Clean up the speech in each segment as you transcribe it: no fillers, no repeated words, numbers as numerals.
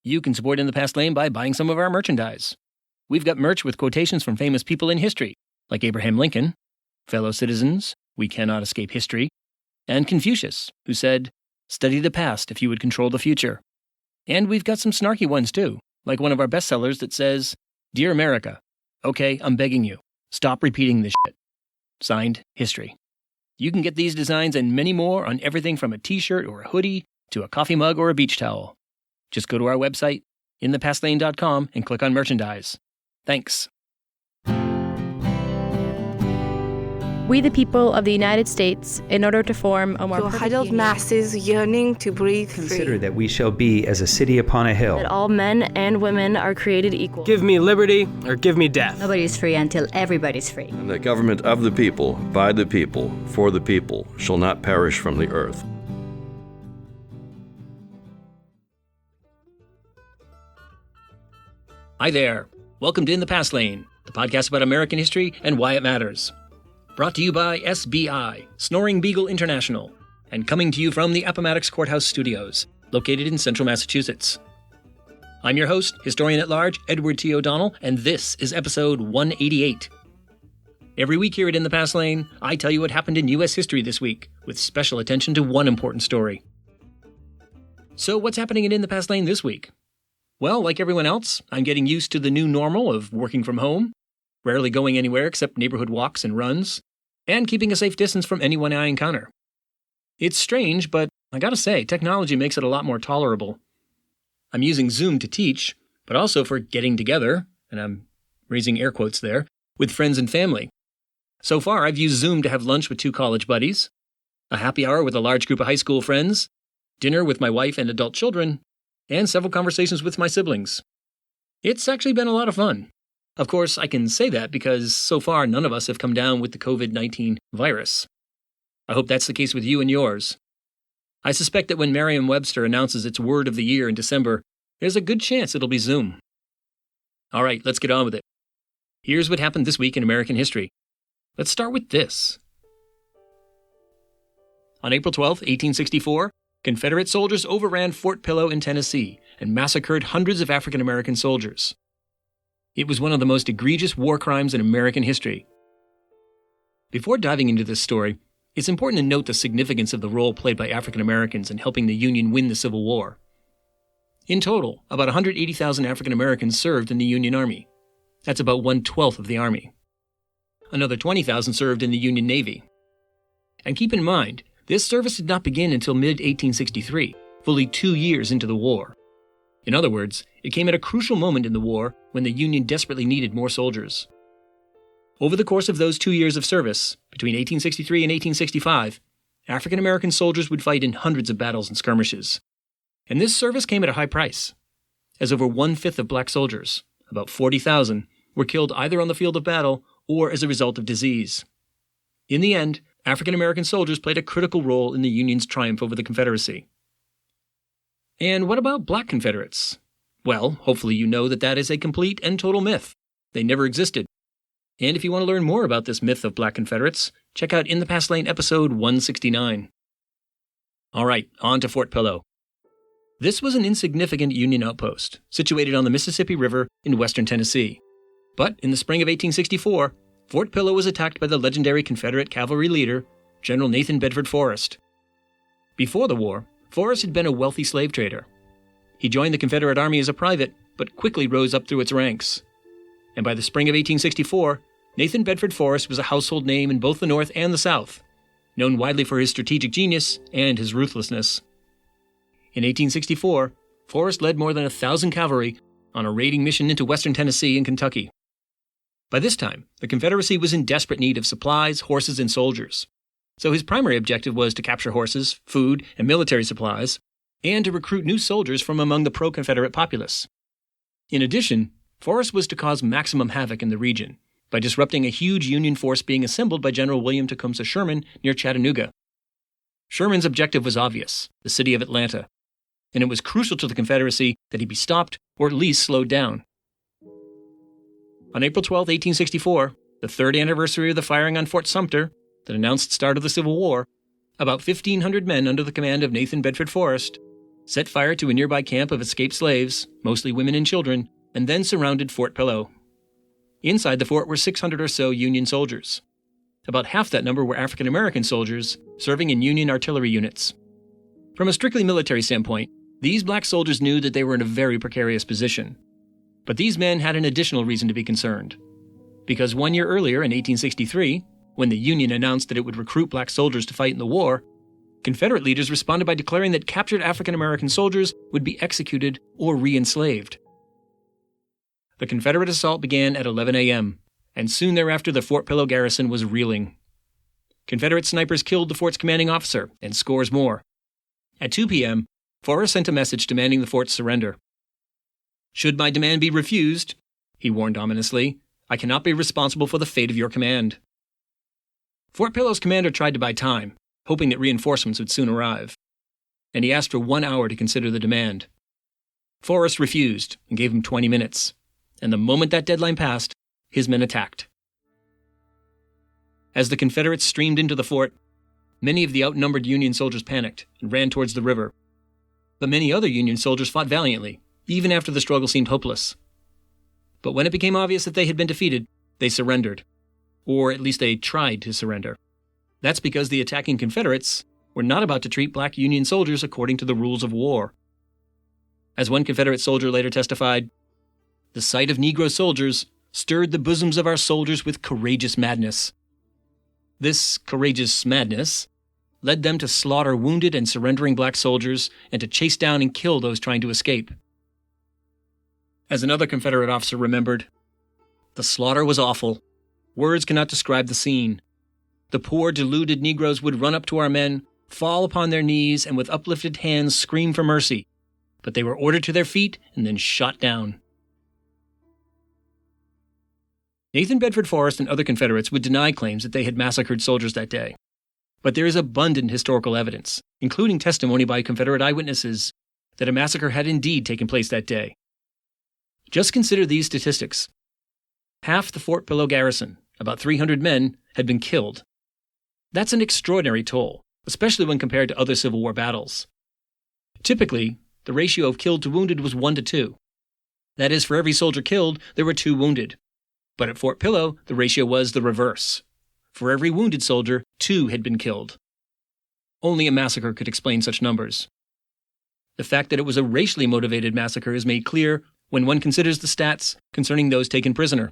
You can support In the Past Lane by buying some of our merchandise. We've got merch with quotations from famous people in history, like Abraham Lincoln, fellow citizens, we cannot escape history, and Confucius, who said, "Study the past if you would control the future." And we've got some snarky ones too, like one of our bestsellers that says, "Dear America, okay, I'm begging you, stop repeating this shit." Signed, History. You can get these designs and many more on everything from a t-shirt or a hoodie to a coffee mug or a beach towel. Just go to our website, inthepastlane.com, and click on merchandise. Thanks. We, the people of the United States, in order to form a more perfect huddled union, masses yearning to breathe Consider free. that we shall be as a city upon a hill. that all men and women are created equal. Give me liberty or give me death. Nobody's free until everybody's free. And the government of the people, by the people, for the people, shall not perish from the earth. Hi there. Welcome to In the Past Lane, the podcast about American history and why it matters. Brought to you by SBI, Snoring Beagle International, and coming to you from the Appomattox Courthouse Studios, located in central Massachusetts. I'm your host, historian-at-large Edward T. O'Donnell, and this is episode 188. Every week here at In the Past Lane, I tell you what happened in U.S. history this week, with special attention to one important story. So what's happening in the Past Lane this week? Well, like everyone else, I'm getting used to the new normal of working from home, rarely going anywhere except neighborhood walks and runs, and keeping a safe distance from anyone I encounter. It's strange, but I gotta say, technology makes it a lot more tolerable. I'm using Zoom to teach, but also for getting together, and I'm raising air quotes there, with friends and family. So far, I've used Zoom to have lunch with 2 college buddies, a happy hour with a large group of high school friends, dinner with my wife and adult children, and several conversations with my siblings. It's actually been a lot of fun. Of course, I can say that because so far none of us have come down with the COVID-19 virus. I hope that's the case with you and yours. I suspect that when Merriam-Webster announces its word of the year in December, there's a good chance it'll be Zoom. All right, let's get on with it. Here's what happened this week in American history. Let's start with this. On April 12, 1864, Confederate soldiers overran Fort Pillow in Tennessee and massacred hundreds of African American soldiers. It was one of the most egregious war crimes in American history. Before diving into this story, it's important to note the significance of the role played by African Americans in helping the Union win the Civil War. In total, about 180,000 African Americans served in the Union Army. That's about 1/12 of the Army. Another 20,000 served in the Union Navy. And keep in mind, this service did not begin until mid-1863, fully 2 years into the war. In other words, it came at a crucial moment in the war when the Union desperately needed more soldiers. Over the course of those 2 years of service, between 1863 and 1865, African American soldiers would fight in hundreds of battles and skirmishes. And this service came at a high price, as over 1/5 of black soldiers, about 40,000, were killed either on the field of battle or as a result of disease. In the end, African American soldiers played a critical role in the Union's triumph over the Confederacy. And what about black Confederates? Well, hopefully you know that that is a complete and total myth. They never existed. And if you want to learn more about this myth of black Confederates, check out In the Past Lane episode 169. All right, on to Fort Pillow. This was an insignificant Union outpost, situated on the Mississippi River in western Tennessee. But in the spring of 1864, Fort Pillow was attacked by the legendary Confederate cavalry leader, General Nathan Bedford Forrest. Before the war, Forrest had been a wealthy slave trader. He joined the Confederate Army as a private, but quickly rose up through its ranks. And by the spring of 1864, Nathan Bedford Forrest was a household name in both the North and the South, known widely for his strategic genius and his ruthlessness. In 1864, Forrest led more than 1,000 cavalry on a raiding mission into western Tennessee and Kentucky. By this time, the Confederacy was in desperate need of supplies, horses, and soldiers. So his primary objective was to capture horses, food, and military supplies, and to recruit new soldiers from among the pro-Confederate populace. In addition, Forrest was to cause maximum havoc in the region by disrupting a huge Union force being assembled by General William Tecumseh Sherman near Chattanooga. Sherman's objective was obvious, the city of Atlanta, and it was crucial to the Confederacy that he be stopped or at least slowed down. On April 12, 1864, the third anniversary of the firing on Fort Sumter that announced the start of the Civil War, about 1,500 men under the command of Nathan Bedford Forrest set fire to a nearby camp of escaped slaves, mostly women and children, and then surrounded Fort Pillow. Inside the fort were 600 or so Union soldiers. About half that number were African American soldiers serving in Union artillery units. From a strictly military standpoint, these black soldiers knew that they were in a very precarious position. But these men had an additional reason to be concerned. Because 1 year earlier, in 1863, when the Union announced that it would recruit black soldiers to fight in the war, Confederate leaders responded by declaring that captured African American soldiers would be executed or re-enslaved. The Confederate assault began at 11 a.m., and soon thereafter the Fort Pillow garrison was reeling. Confederate snipers killed the fort's commanding officer, and scores more. At 2 p.m., Forrest sent a message demanding the fort's surrender. "Should my demand be refused," he warned ominously, "I cannot be responsible for the fate of your command." Fort Pillow's commander tried to buy time, hoping that reinforcements would soon arrive, and he asked for 1 hour to consider the demand. Forrest refused and gave him 20 minutes, and the moment that deadline passed, his men attacked. As the Confederates streamed into the fort, many of the outnumbered Union soldiers panicked and ran towards the river. But many other Union soldiers fought valiantly, even after the struggle seemed hopeless. But when it became obvious that they had been defeated, they surrendered. Or at least they tried to surrender. That's because the attacking Confederates were not about to treat black Union soldiers according to the rules of war. As one Confederate soldier later testified, "The sight of Negro soldiers stirred the bosoms of our soldiers with courageous madness. This courageous madness led them to slaughter wounded and surrendering black soldiers and to chase down and kill those trying to escape." As another Confederate officer remembered, "The slaughter was awful. Words cannot describe the scene. The poor, deluded Negroes would run up to our men, fall upon their knees, and with uplifted hands scream for mercy. But they were ordered to their feet and then shot down." Nathan Bedford Forrest and other Confederates would deny claims that they had massacred soldiers that day. But there is abundant historical evidence, including testimony by Confederate eyewitnesses, that a massacre had indeed taken place that day. Just consider these statistics. Half the Fort Pillow garrison, about 300 men, had been killed. That's an extraordinary toll, especially when compared to other Civil War battles. Typically, the ratio of killed to wounded was 1 to 2. That is, for every soldier killed, there were 2 wounded. But at Fort Pillow, the ratio was the reverse. For every wounded soldier, 2 had been killed. Only a massacre could explain such numbers. The fact that it was a racially motivated massacre is made clear when one considers the stats concerning those taken prisoner.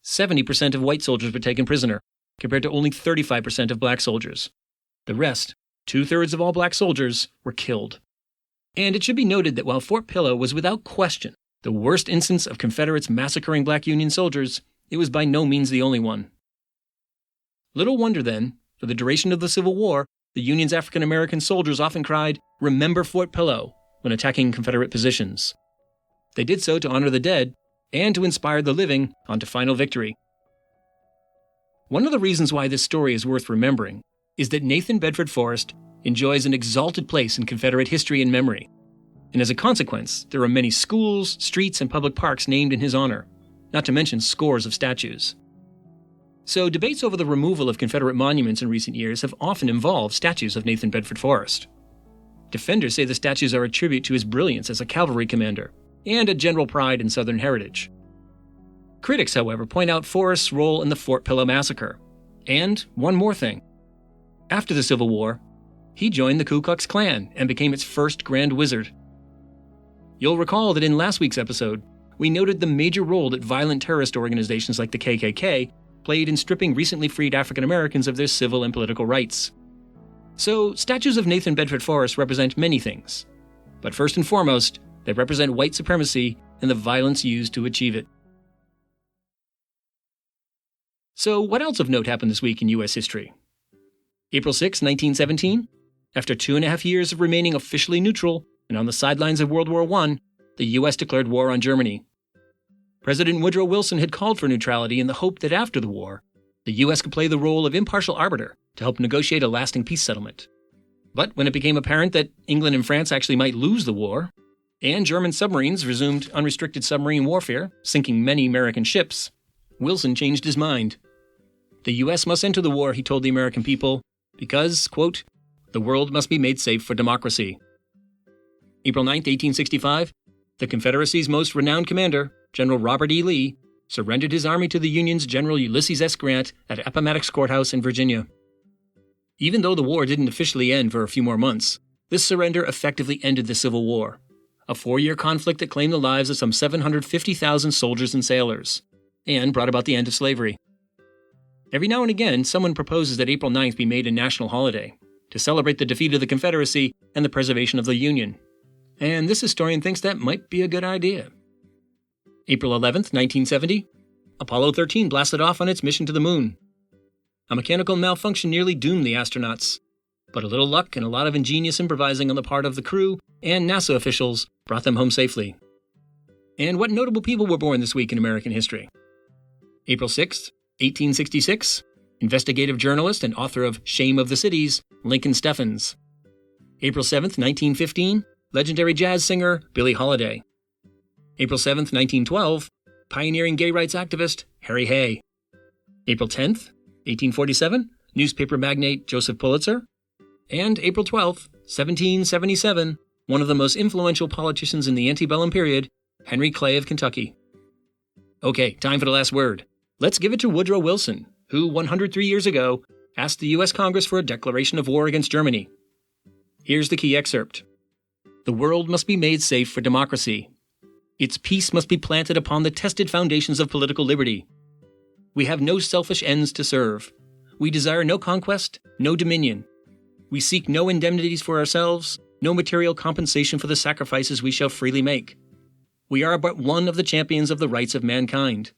70% of white soldiers were taken prisoner, compared to only 35% of black soldiers. The rest, 2/3 of all black soldiers, were killed. And it should be noted that while Fort Pillow was without question the worst instance of Confederates massacring black Union soldiers, it was by no means the only one. Little wonder then, for the duration of the Civil War, the Union's African American soldiers often cried, "Remember Fort Pillow," when attacking Confederate positions. They did so to honor the dead and to inspire the living onto final victory. One of the reasons why this story is worth remembering is that Nathan Bedford Forrest enjoys an exalted place in Confederate history and memory. And as a consequence, there are many schools, streets, and public parks named in his honor, not to mention scores of statues. So debates over the removal of Confederate monuments in recent years have often involved statues of Nathan Bedford Forrest. Defenders say the statues are a tribute to his brilliance as a cavalry commander and a general pride in Southern heritage. Critics, however, point out Forrest's role in the Fort Pillow Massacre. And one more thing. After the Civil War, he joined the Ku Klux Klan and became its first Grand Wizard. You'll recall that in last week's episode, we noted the major role that violent terrorist organizations like the KKK played in stripping recently freed African Americans of their civil and political rights. So, statues of Nathan Bedford Forrest represent many things. But first and foremost, they represent white supremacy and the violence used to achieve it. So, what else of note happened this week in U.S. history? April 6, 1917, after 2.5 years of remaining officially neutral and on the sidelines of World War I, the U.S. declared war on Germany. President Woodrow Wilson had called for neutrality in the hope that after the war, the U.S. could play the role of impartial arbiter to help negotiate a lasting peace settlement. But when it became apparent that England and France actually might lose the war, and German submarines resumed unrestricted submarine warfare, sinking many American ships, Wilson changed his mind. The U.S. must enter the war, he told the American people, because, quote, "the world must be made safe for democracy." April 9, 1865, the Confederacy's most renowned commander, General Robert E. Lee, surrendered his army to the Union's General Ulysses S. Grant at Appomattox Courthouse in Virginia. Even though the war didn't officially end for a few more months, this surrender effectively ended the Civil War, a 4-year conflict that claimed the lives of some 750,000 soldiers and sailors, and brought about the end of slavery. Every now and again, someone proposes that April 9th be made a national holiday to celebrate the defeat of the Confederacy and the preservation of the Union. And this historian thinks that might be a good idea. April 11th, 1970, Apollo 13 blasted off on its mission to the moon. A mechanical malfunction nearly doomed the astronauts, but a little luck and a lot of ingenious improvising on the part of the crew and NASA officials brought them home safely. And what notable people were born this week in American history? April 6th, 1866, investigative journalist and author of Shame of the Cities, Lincoln Steffens. April 7th, 1915, legendary jazz singer Billie Holiday. April 7th, 1912, pioneering gay rights activist Harry Hay. April 10th, 1847, newspaper magnate Joseph Pulitzer. And April 12th, 1777, one of the most influential politicians in the antebellum period, Henry Clay of Kentucky. Okay, time for the last word. Let's give it to Woodrow Wilson, who 103 years ago asked the U.S. Congress for a declaration of war against Germany. Here's the key excerpt. The world must be made safe for democracy. Its peace must be planted upon the tested foundations of political liberty. We have no selfish ends to serve. We desire no conquest, no dominion. We seek no indemnities for ourselves, no material compensation for the sacrifices we shall freely make. We are but one of the champions of the rights of mankind.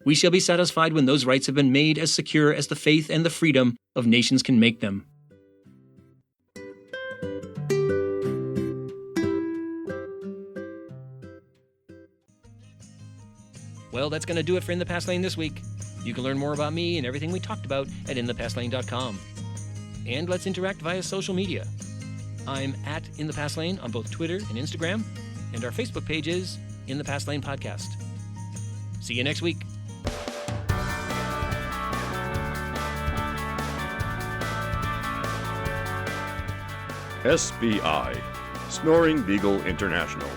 We shall be satisfied when those rights have been made as secure as the faith and the freedom of nations can make them. Well, that's going to do it for In the Past Lane this week. You can learn more about me and everything we talked about at inthepastlane.com. And let's interact via social media. I'm at In the Past Lane on both Twitter and Instagram, and our Facebook page is In the Past Lane Podcast. See you next week. SBI, Snoring Beagle International.